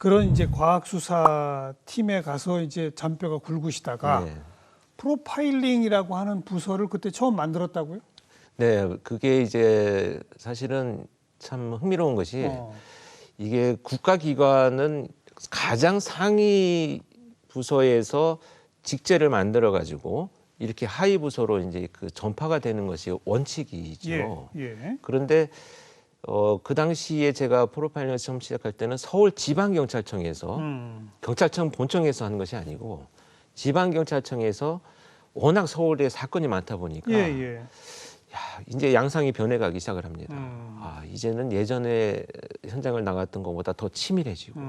그런 이제 과학수사 팀에 가서 이제 잔뼈가 굵으시다가 네. 프로파일링이라고 하는 부서를 그때 처음 만들었다고요? 네, 그게 이제 사실은 참 흥미로운 것이 이게 국가기관은 가장 상위 부서에서 직제를 만들어 가지고 이렇게 하위 부서로 이제 그 전파가 되는 것이 원칙이죠. 예. 그런데 그 당시에 제가 프로파일링을 처음 시작할 때는 서울지방경찰청에서 경찰청 본청에서 하는 것이 아니고 지방경찰청에서 워낙 서울에 사건이 많다 보니까 예. 야, 이제 양상이 변해가기 시작을 합니다. 아, 이제는 예전에 현장을 나갔던 것보다 더 치밀해지고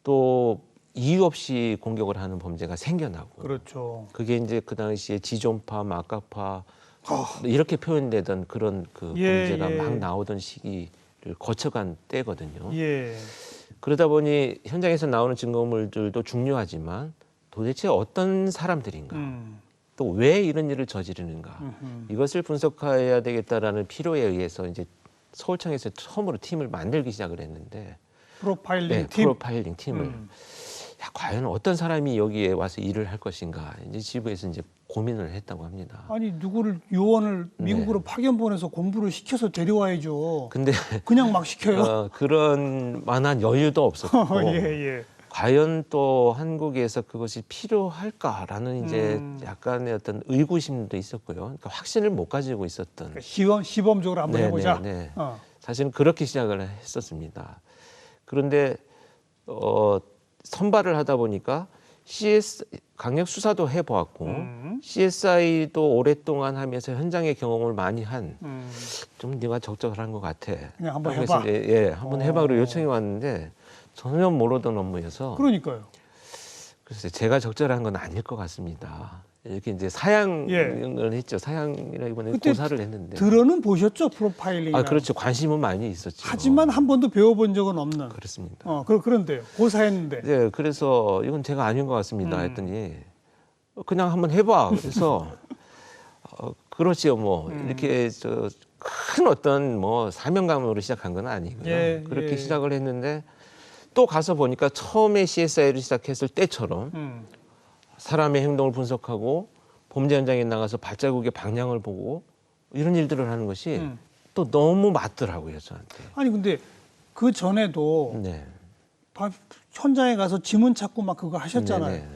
또 이유 없이 공격을 하는 범죄가 생겨나고 그렇죠. 그게 이제 그 당시에 지존파, 막가파 이렇게 표현되던 그런 그 예, 범죄가 예. 막 나오던 시기를 거쳐간 때거든요. 예. 그러다 보니 현장에서 나오는 증거물들도 중요하지만 도대체 어떤 사람들인가, 또 왜 이런 일을 저지르는가 이것을 분석해야 되겠다라는 필요에 의해서 이제 서울청에서 처음으로 팀을 만들기 시작을 했는데 프로파일링 팀. 프로파일링 팀을 야, 과연 어떤 사람이 여기에 와서 일을 할 것인가 이제 지부에서 이제 고민을 했다고 합니다. 아니 누구를 요원을 미국으로 네. 파견 보내서 공부를 시켜서 데려와야죠. 근데 그냥 막 시켜요. 그런 만한 여유도 없었고 예. 과연 또 한국에서 그것이 필요할까라는 이제 약간의 어떤 의구심도 있었고요. 그러니까 확신을 못 가지고 있었던. 그러니까 시범적으로 한번 해보자. 네. 사실은 그렇게 시작을 했었습니다. 그런데 선발을 하다 보니까 강력 수사도 해보았고 CSI도 오랫동안 하면서 현장의 경험을 많이 한 좀 네가 적절한 것 같아. 그냥 한번 그래서 해봐. 이제, 한번 해봐로 요청이 왔는데 전혀 모르던 업무여서 그러니까요. 그래서 제가 적절한 건 아닐 것 같습니다. 이렇게 이제 사양을 했죠. 사양이라기보다는 그때 고사를 했는데. 들어는 보셨죠? 프로파일링. 그렇죠. 관심은 많이 있었죠. 하지만 한 번도 배워본 적은 없는. 그렇습니다. 그런데요. 고사했는데. 네, 그래서 이건 제가 아닌 것 같습니다. 했더니 그냥 한번 해봐. 그래서 그렇지요. 뭐 이렇게 큰 어떤 뭐 사명감으로 시작한 건 아니고요. 그렇게 시작을 했는데 또 가서 보니까 처음에 CSI를 시작했을 때처럼 사람의 행동을 분석하고 범죄 현장에 나가서 발자국의 방향을 보고 이런 일들을 하는 것이 또 너무 맞더라고요, 저한테. 아니 근데 그 전에도 네. 현장에 가서 지문 찾고 막 그거 하셨잖아요. 네네.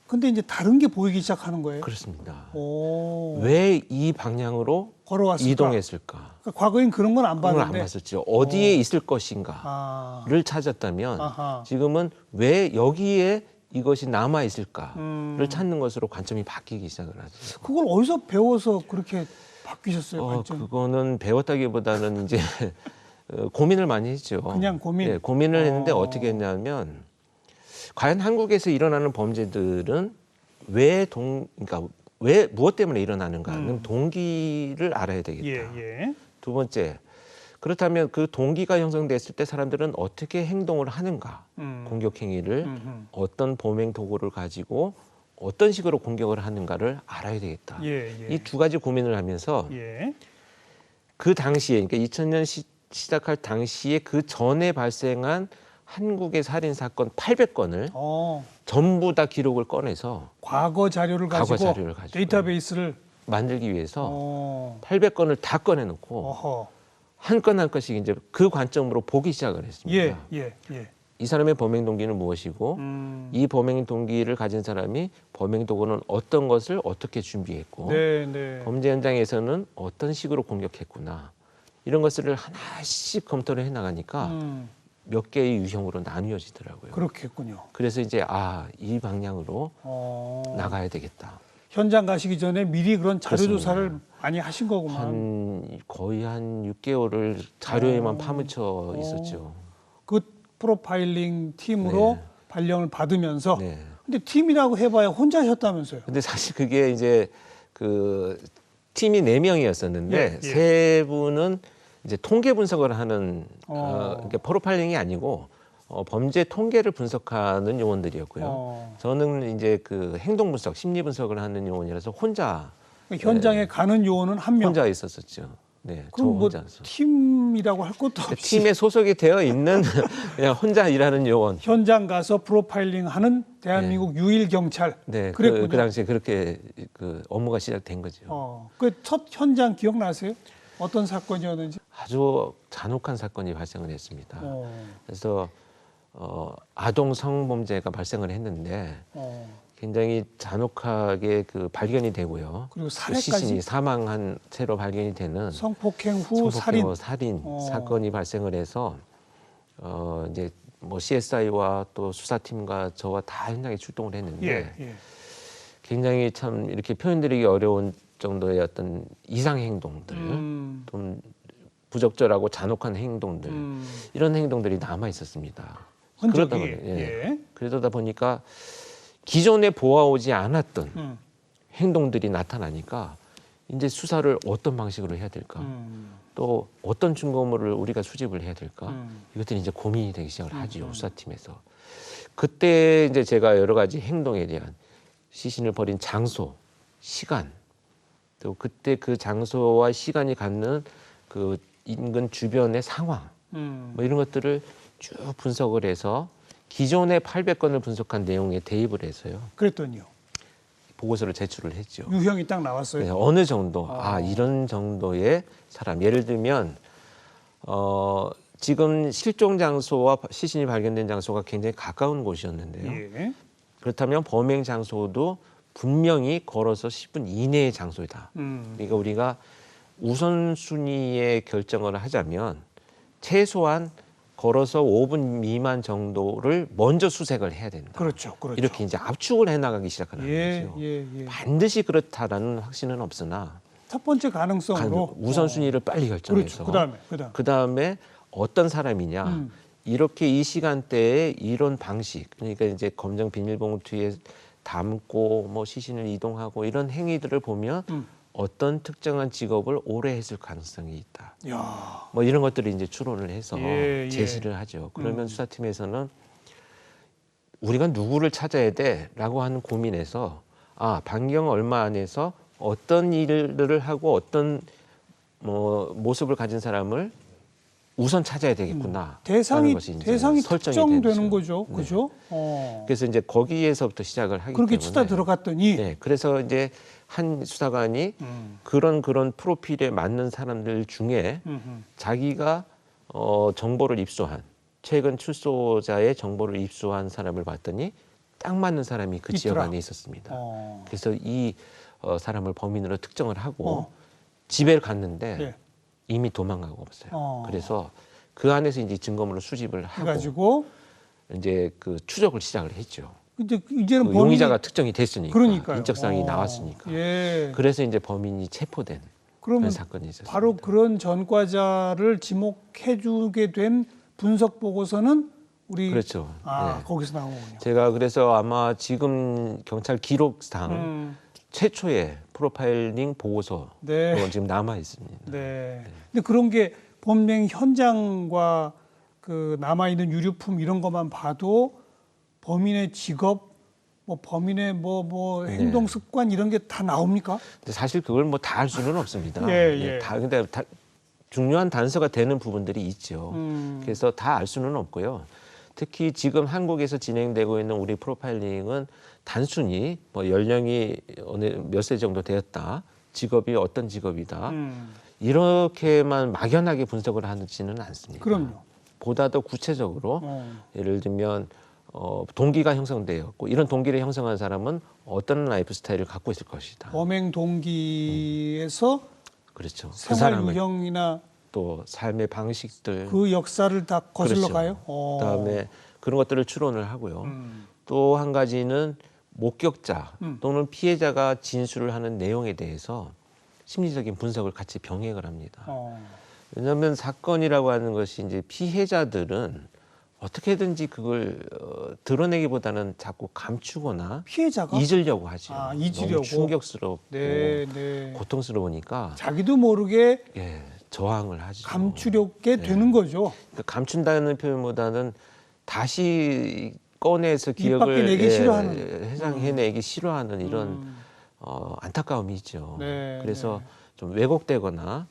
근데 이제 다른 게 보이기 시작하는 거예요. 그렇습니다. 오. 왜 이 방향으로 걸어왔을까? 이동했을까? 그러니까 과거엔 그런 건 안 그걸 안 봤는데. 봤었죠. 어디에 있을 것인가를 찾았다면 아하. 지금은 왜 여기에 이것이 남아 있을까를 찾는 것으로 관점이 바뀌기 시작을 하죠. 그걸 어디서 배워서 그렇게 바뀌셨어요, 관점? 그거는 배웠다기보다는 이제 고민을 많이 했죠. 그냥 고민? 네, 고민을 했는데 어떻게 했냐면 과연 한국에서 일어나는 범죄들은 그러니까 왜 무엇 때문에 일어나는가는 동기를 알아야 되겠다. 두 번째, 그렇다면 그 동기가 형성됐을 때 사람들은 어떻게 행동을 하는가, 공격 행위를 어떤 범행 도구를 가지고 어떤 식으로 공격을 하는가를 알아야 되겠다. 이 두 가지 고민을 하면서 그 당시에, 그러니까 2000년 시작할 당시에 그 전에 발생한 한국의 살인 사건 800건을 전부 다 기록을 꺼내서 과거 자료를 가지고 데이터베이스를 만들기 위해서 800건을 다 꺼내놓고 한 건 한 건씩 이제 그 관점으로 보기 시작을 했습니다. 이 사람의 범행 동기는 무엇이고 이 범행 동기를 가진 사람이 범행 도구는 어떤 것을 어떻게 준비했고 범죄 현장에서는 어떤 식으로 공격했구나 이런 것들을 하나씩 검토를 해나가니까 몇 개의 유형으로 나뉘어지더라고요. 그렇겠군요. 그래서 이제 이 방향으로 나가야 되겠다. 현장 가시기 전에 미리 그런 자료 조사를 많이 하신 거구만. 거의 한 6개월을 자료에만 파묻혀 있었죠. 그 프로파일링 팀으로 발령을 받으면서 근데 팀이라고 해봐야 혼자셨다면서요. 근데 사실 그게 이제 그 팀이 4명이었었는데 3분은 이제 통계 분석을 하는 그러니까 프로파일링이 아니고 범죄 통계를 분석하는 요원들이었고요. 저는 이제 그 행동 분석, 심리 분석을 하는 요원이라서 혼자 현장에 가는 요원은 한 명. 혼자 있었었죠. 네, 저 그럼 뭐 혼자서. 팀이라고 할 것도 없이 팀에 소속이 되어 있는 그냥 혼자 일하는 요원. 현장 가서 프로파일링하는 대한민국 유일 경찰. 네, 그랬군요. 그 당시에 그렇게 그 업무가 시작된 거죠. 그 첫 현장 기억나세요? 어떤 사건이었는지? 아주 잔혹한 사건이 발생을 했습니다. 어, 그래서 아동 성범죄가 발생을 했는데 굉장히 잔혹하게 그 발견이 되고요. 그리고 그 살해까지? 시신이 사망한 채로 발견이 되는 성폭행 후 살인. 후 살인 사건이 발생을 해서 이제 뭐 CSI와 또 수사팀과 저와 다 현장에 출동을 했는데 예. 굉장히 참 이렇게 표현드리기 어려운 정도의 어떤 이상 행동들, 좀 부적절하고 잔혹한 행동들 이런 행동들이 남아 있었습니다. 흔적이. 그러다 보니까 기존에 보아오지 않았던 행동들이 나타나니까 이제 수사를 어떤 방식으로 해야 될까? 또 어떤 증거물을 우리가 수집을 해야 될까? 이것들이 이제 고민이 되기 시작을 하죠. 수사팀에서. 그때 이제 제가 여러 가지 행동에 대한 시신을 버린 장소, 시간, 또 그때 그 장소와 시간이 갖는 그 인근 주변의 상황, 뭐 이런 것들을 쭉 분석을 해서 기존의 800건을 분석한 내용에 대입을 해서요. 그랬더니요. 보고서를 제출을 했죠. 유형이 딱 나왔어요. 네, 어느 정도, 이런 정도의 사람. 예를 들면 지금 실종 장소와 시신이 발견된 장소가 굉장히 가까운 곳이었는데요. 예. 그렇다면 범행 장소도 분명히 걸어서 10분 이내의 장소이다. 그러니까 우리가 우선순위의 결정을 하자면 최소한 걸어서 5분 미만 정도를 먼저 수색을 해야 된다. 그렇죠. 이렇게 이제 압축을 해나가기 시작하는 거죠. 반드시 그렇다라는 확신은 없으나 첫 번째 가능성으로 우선순위를 빨리 결정해서 그렇죠. 그다음에 어떤 사람이냐 이렇게 이 시간대에 이런 방식 그러니까 이제 검정 비닐봉투에 담고 뭐 시신을 이동하고 이런 행위들을 보면 어떤 특정한 직업을 오래 했을 가능성이 있다. 야. 뭐 이런 것들을 이제 추론을 해서 제시를 하죠. 그러면 수사팀에서는 우리가 누구를 찾아야 돼라고 하는 고민에서 반경 얼마 안에서 어떤 일을 하고 어떤 뭐 모습을 가진 사람을 우선 찾아야 되겠구나. 대상이 설정이 특정되는 거죠. 그죠? 그래서 이제 거기에서부터 시작을 하기 그렇게 때문에 치다 들어갔더니 네, 그래서 이제 한 수사관이 그런 프로필에 맞는 사람들 중에 자기가 정보를 입수한 최근 출소자의 정보를 입수한 사람을 봤더니 딱 맞는 사람이 그 지역 안에 있었습니다. 그래서 이 사람을 범인으로 특정을 하고 집에 갔는데 이미 도망가고 없어요. 그래서 그 안에서 이제 증거물을 수집을 하고 이제 그 추적을 시작을 했죠. 이제는 그 용의자가 특정이 됐으니까, 그러니까요. 인적사항이 나왔으니까. 예. 그래서 이제 범인이 체포된 그런 사건이 있었습니다. 바로 그런 전과자를 지목해주게 된 분석 보고서는 우리 그렇죠. 거기서 나오군요. 제가 그래서 아마 지금 경찰 기록상 최초의 프로파일링 보고서 지금 남아 있습니다. 근데 그런 게 범행 현장과 그 남아 있는 유류품 이런 것만 봐도 범인의 직업, 뭐 범인의 뭐 행동 습관 이런 게 다 나옵니까? 근데 사실 그걸 뭐 다 알 수는 없습니다. 예. 근데 중요한 단서가 되는 부분들이 있죠. 그래서 다 알 수는 없고요. 특히 지금 한국에서 진행되고 있는 우리 프로파일링은 단순히 뭐 연령이 어느 몇 세 정도 되었다, 직업이 어떤 직업이다 이렇게만 막연하게 분석을 하지는 않습니다. 그럼요. 보다 더 구체적으로 예를 들면 동기가 형성되었고 이런 동기를 형성한 사람은 어떤 라이프 스타일을 갖고 있을 것이다. 범행 동기에서 그렇죠. 생활 유형이나 또 삶의 방식들 그 역사를 다 거슬러 가요. 그다음에 그런 것들을 추론을 하고요. 또 한 가지는 목격자 또는 피해자가 진술을 하는 내용에 대해서 심리적인 분석을 같이 병행을 합니다. 왜냐하면 사건이라고 하는 것이 이제 피해자들은 어떻게든지 그걸 드러내기보다는 자꾸 감추거나 피해자가 잊으려고 하죠. 잊으려고. 너무 충격스럽고 네. 고통스러우니까 자기도 모르게 저항을 하죠. 감추려게 되는 거죠. 그러니까 감춘다는 표현보다는 다시 꺼내서 기억을 입 밖에 내기 싫어하는. 해내기 싫어하는 이런 안타까움이 있죠. 그래서 좀 왜곡되거나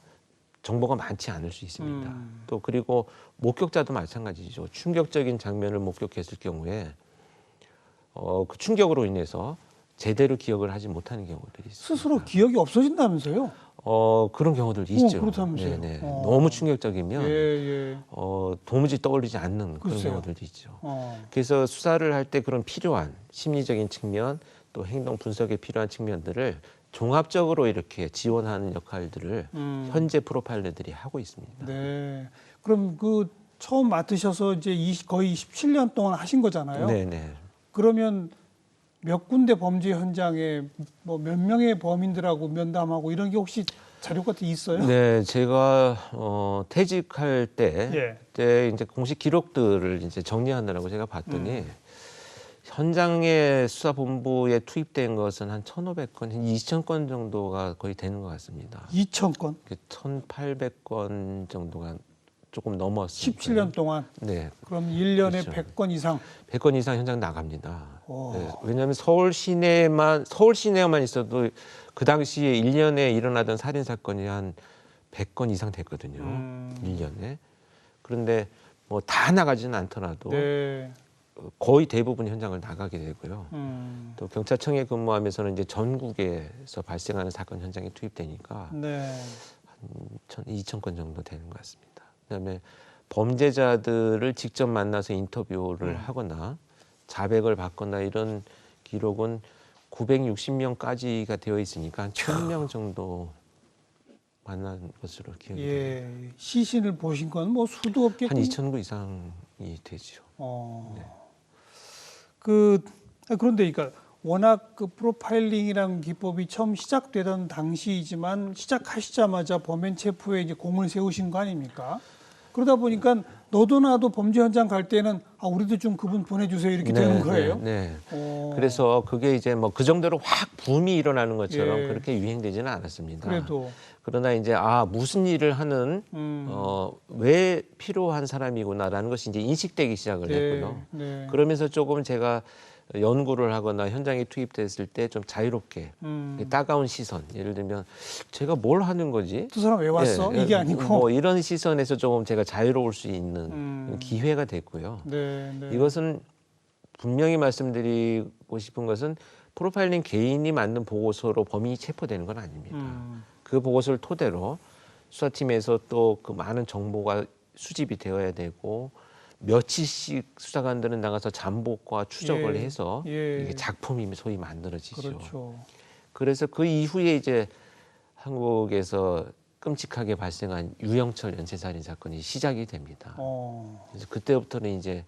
정보가 많지 않을 수 있습니다. 또 그리고 목격자도 마찬가지죠. 충격적인 장면을 목격했을 경우에 그 충격으로 인해서 제대로 기억을 하지 못하는 경우들이 있습니다. 스스로 기억이 없어진다면서요? 그런 경우들도 있죠. 그렇다면서요? 네네. 너무 충격적이면 예. 도무지 떠올리지 않는 그런 글쎄요. 경우들도 있죠. 어. 그래서 수사를 할 때 그런 필요한 심리적인 측면 또 행동 분석에 필요한 측면들을 종합적으로 이렇게 지원하는 역할들을 현재 프로파일러들이 하고 있습니다. 네. 그럼 그 처음 맡으셔서 이제 거의 17년 동안 하신 거잖아요. 네네. 그러면 몇 군데 범죄 현장에 뭐 몇 명의 범인들하고 면담하고 이런 게 혹시 자료 같은 게 있어요? 네, 제가 퇴직할 때 예. 그때 이제 공식 기록들을 이제 정리하느라고 제가 봤더니 현장에 수사본부에 투입된 것은 한 1,500건, 한 2,000건 정도가 거의 되는 것 같습니다. 2,000건. 1,800건 정도가 조금 넘었어요. 17년 동안. 네, 그럼 1년에 그렇죠. 100건 이상. 100건 이상 현장 나갑니다. 오. 네, 왜냐하면 서울 시내만 있어도 그 당시에 1년에 일어나던 살인 사건이 한 100건 이상 됐거든요. 1년에. 그런데 뭐 다 나가지는 않더라도 네. 거의 대부분 현장을 나가게 되고요. 음. 또 경찰청에 근무하면서는 이제 전국에서 발생하는 사건 현장에 투입되니까 네. 2,000건 정도 되는 것 같습니다. 그다음에 범죄자들을 직접 만나서 인터뷰를 하거나 자백을 받거나 이런 기록은 960명까지가 되어 있으니까 한 1,000명 정도 만난 것으로 기억이 됩니다. 예. 시신을 보신 건 뭐 수도 없겠고. 한 2,000구 이상이 되죠. 네. 그런데 그러니까 워낙 그 프로파일링이라는 기법이 처음 시작되던 당시이지만 시작하시자마자 범행 체포에 이제 공을 세우신 거 아닙니까? 그러다 보니까 너도 나도 범죄 현장 갈 때는 우리도 좀 그분 보내주세요 이렇게 되는 거예요. 네. 그래서 그게 이제 뭐 그 정도로 확 붐이 일어나는 것처럼 예. 그렇게 유행되지는 않았습니다. 그래도 그러나 이제 무슨 일을 하는 왜 필요한 사람이구나라는 것이 이제 인식되기 시작을 했고요. 네. 그러면서 조금 제가 연구를 하거나 현장에 투입됐을 때 좀 자유롭게 따가운 시선, 예를 들면 제가 뭘 하는 거지? 두 사람 왜 왔어? 예, 이게 아니고. 뭐 이런 시선에서 조금 제가 자유로울 수 있는 기회가 됐고요. 네. 이것은 분명히 말씀드리고 싶은 것은 프로파일링 개인이 만든 보고서로 범인이 체포되는 건 아닙니다. 그 보고서를 토대로 수사팀에서 또 그 많은 정보가 수집이 되어야 되고 며칠씩 수사관들은 나가서 잠복과 추적을 해서 이게 작품이 소위 만들어지죠. 그렇죠. 그래서 그 이후에 이제 한국에서 끔찍하게 발생한 유영철 연쇄살인 사건이 시작이 됩니다. 그래서 그때부터는 이제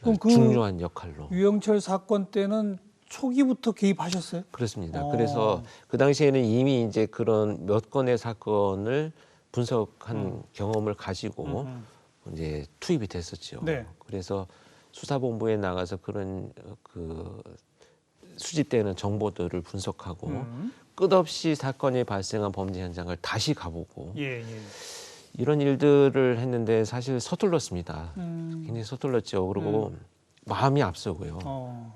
그럼 그 중요한 역할로. 유영철 사건 때는 초기부터 개입하셨어요? 그렇습니다. 그래서 그 당시에는 이미 이제 그런 몇 건의 사건을 분석한 경험을 가지고 이제 투입이 됐었죠. 네. 그래서 수사본부에 나가서 그런 그 수집되는 정보들을 분석하고 끝없이 사건이 발생한 범죄 현장을 다시 가보고 이런 일들을 했는데 사실 서툴렀습니다. 굉장히 서툴렀죠. 그리고 마음이 앞서고요.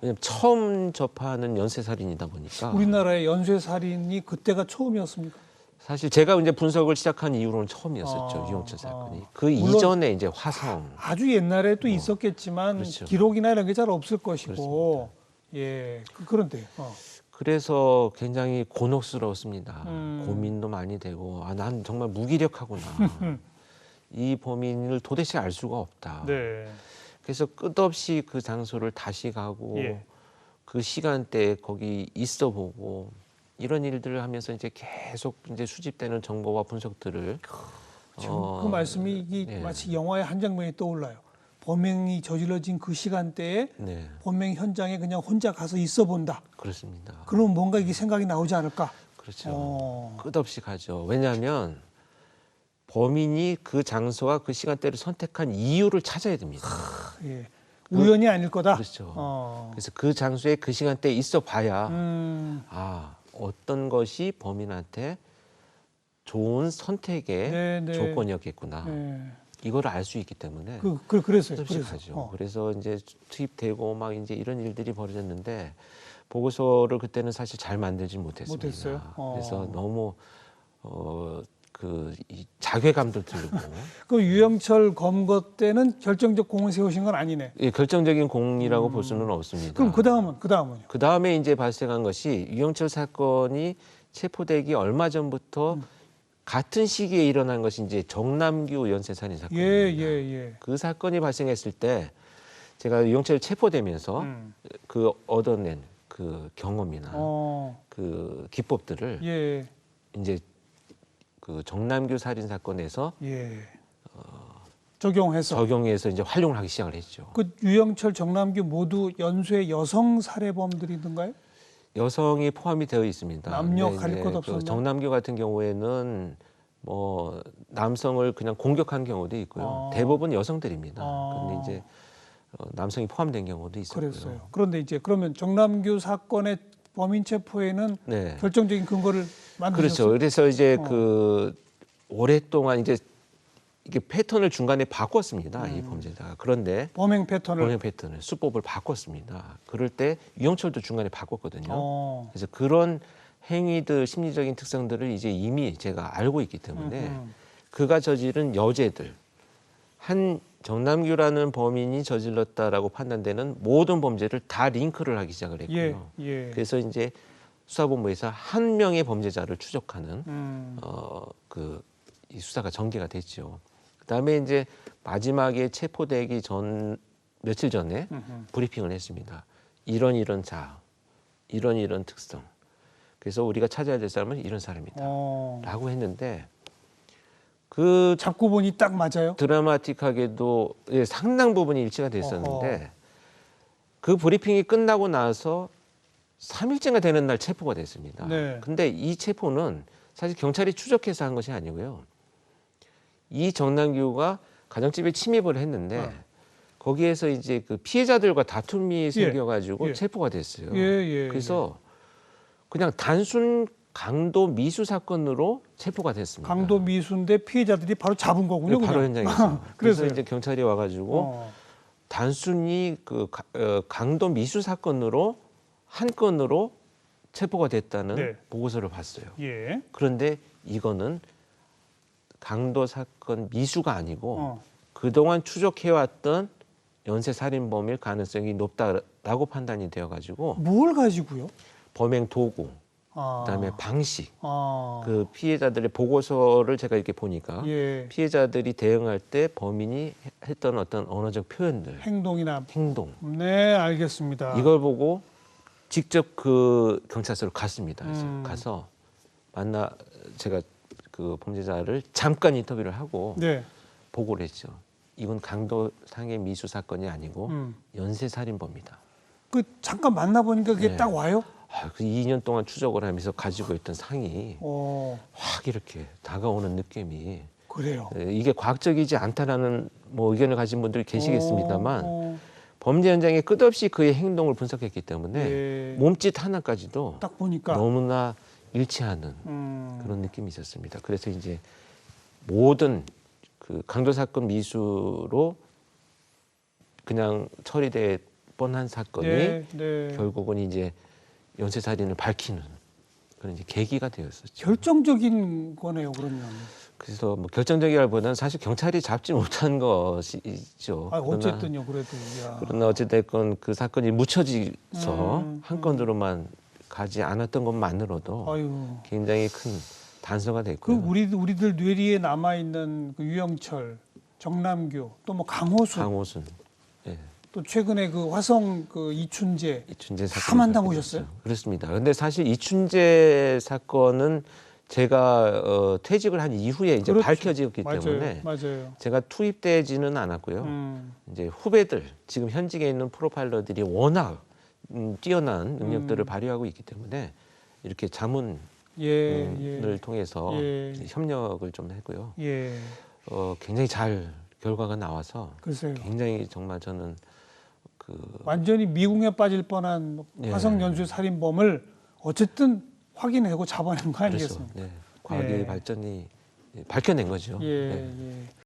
왜냐하면 처음 접하는 연쇄살인이다 보니까 우리나라의 연쇄살인이 그때가 처음이었습니까? 사실 제가 이제 분석을 시작한 이후로는 처음이었었죠. 유영철 사건이. 그 물론 이전에 이제 화성. 아주 옛날에도 있었겠지만 그렇죠. 기록이나 이런 게 잘 없을 것이고 그런데 그래서 굉장히 곤혹스러웠습니다. 고민도 많이 되고 난 정말 무기력하구나. 이 범인을 도대체 알 수가 없다. 네. 그래서 끝없이 그 장소를 다시 가고 그 시간대에 거기 있어 보고 이런 일들을 하면서 이제 계속 이제 수집되는 정보와 분석들을 지금 그 말씀이 마치 영화의 한 장면이 떠올라요. 범행이 저질러진 그 시간대에 범행 현장에 그냥 혼자 가서 있어 본다. 그렇습니다. 그러면 뭔가 이게 생각이 나오지 않을까? 그렇죠. 끝없이 가죠. 왜냐하면 범인이 그 장소와 그 시간대를 선택한 이유를 찾아야 됩니다. 우연이 아닐 거다. 그렇죠. 그래서 그 장소에 그 시간대에 있어 봐야 어떤 것이 범인한테 좋은 선택의 조건이었겠구나. 이거를 알 수 있기 때문에 그래서요. 가죠. 그래서 이제 투입되고 막 이제 이런 일들이 벌어졌는데 보고서를 그때는 사실 잘 만들지 못했습니다. 못했어요? 그래서 너무 이 자괴감도 들고 그 유영철 검거 때는 결정적 공을 세우신 건 아니네. 예, 결정적인 공이라고 볼 수는 없습니다. 그럼 그다음은요? 그 다음에 이제 발생한 것이 유영철 사건이 체포되기 얼마 전부터 같은 시기에 일어난 것이 이제 정남규 연쇄살인 사건입니다. 예. 그 사건이 발생했을 때 제가 유영철 체포되면서 그 얻어낸 그 경험이나 그 기법들을 예. 이제 그 정남규 살인 사건에서 예. 적용해서 이제 활용을 하기 시작을 했죠. 그 유영철, 정남규 모두 연쇄 여성 살해범들이던가요? 여성이 포함이 되어 있습니다. 남녀 근데 가릴 이제 것 그 없었나요? 정남규 같은 경우에는 뭐 남성을 그냥 공격한 경우도 있고요. 아. 대부분 여성들입니다. 아. 그런데 이제 남성이 포함된 경우도 있었고요. 그랬어요. 그런데 이제 그러면 정남규 사건의 범인 체포에는 네. 결정적인 근거를 만드셨어요. 그렇죠. 그래서 이제 그 오랫동안 이제 이게 패턴을 중간에 바꿨습니다. 이 범죄자가. 그런데 범행 패턴을. 범행 패턴을 수법을 바꿨습니다. 그럴 때 유영철도 중간에 바꿨거든요. 그래서 그런 행위들 심리적인 특성들을 이제 이미 제가 알고 있기 때문에 그가 저지른 여죄들 한 정남규라는 범인이 저질렀다라고 판단되는 모든 범죄를 다 링크를 하기 시작을 했고요. 예. 그래서 이제 수사본부에서 한 명의 범죄자를 추적하는 이 수사가 전개가 됐죠. 그다음에 이제 마지막에 체포되기 전 며칠 전에 브리핑을 했습니다. 이런 특성. 그래서 우리가 찾아야 될 사람은 이런 사람이다라고 했는데 그 잡고 보니 딱 맞아요. 드라마틱하게도 상당 부분이 일치가 됐었는데 그 브리핑이 끝나고 나서 3일째가 되는 날 체포가 됐습니다. 네. 근데 이 체포는 사실 경찰이 추적해서 한 것이 아니고요. 이 정남규가 가정집에 침입을 했는데 거기에서 이제 그 피해자들과 다툼이 생겨가지고 체포가 됐어요. 그래서 그냥 단순 강도 미수 사건으로 체포가 됐습니다. 강도 미수인데 피해자들이 바로 잡은 거군요. 바로 현장에서. 그래서 그래서요. 이제 경찰이 와가지고 단순히 그 강도 미수 사건으로 한 건으로 체포가 됐다는 보고서를 봤어요. 예. 그런데 이거는 강도 사건 미수가 아니고 그동안 추적해왔던 연쇄살인범일 가능성이 높다라고 판단이 되어가지고 뭘 가지고요? 범행 도구, 그다음에 방식, 그 피해자들의 보고서를 제가 이렇게 보니까 피해자들이 대응할 때 범인이 했던 어떤 언어적 표현들, 행동. 네, 알겠습니다. 이걸 보고 직접 그 경찰서로 갔습니다. 그래서 가서 제가 그 범죄자를 잠깐 인터뷰를 하고 보고를 했죠. 이건 강도상의 미수 사건이 아니고 연쇄살인범이다. 그 잠깐 만나보니까 그게 딱 와요? 그 2년 동안 추적을 하면서 가지고 있던 상이 확 이렇게 다가오는 느낌이. 그래요. 이게 과학적이지 않다라는 뭐 의견을 가진 분들이 계시겠습니다만 범죄 현장에 끝없이 그의 행동을 분석했기 때문에 몸짓 하나까지도 딱 보니까 너무나 일치하는 그런 느낌이 있었습니다. 그래서 이제 모든 그 강도 사건 미수로 그냥 처리될 뻔한 사건이 결국은 이제 연쇄살인을 밝히는 그런 이제 계기가 되었었죠. 결정적인 거네요, 그러면. 그래서 뭐 결정적이라기보다는 사실 경찰이 잡지 못한 것이죠. 어쨌든요, 그래도. 그러나 어찌됐건 그 사건이 묻혀져서 한 건으로만 가지 않았던 것만으로도 굉장히 큰 단서가 됐고요. 그 우리들 뇌리에 남아 있는 그 유영철, 정남규, 또 뭐 강호순. 또 최근에 그 화성 그 이춘재 사건 다 만나보셨어요? 그렇습니다. 그런데 사실 이춘재 사건은 제가 퇴직을 한 이후에 이제 밝혀졌기 때문에 제가 투입되지는 않았고요. 이제 후배들 지금 현직에 있는 프로파일러들이 워낙 뛰어난 능력들을 발휘하고 있기 때문에 이렇게 자문을 통해서 협력을 좀 했고요. 굉장히 잘 결과가 나와서 굉장히 정말 저는 완전히 미궁에 빠질 뻔한 화성 연쇄 살인범을 어쨌든 확인하고 잡아낸 거 아니겠습니까? 과학의 발전이 밝혀낸 거죠.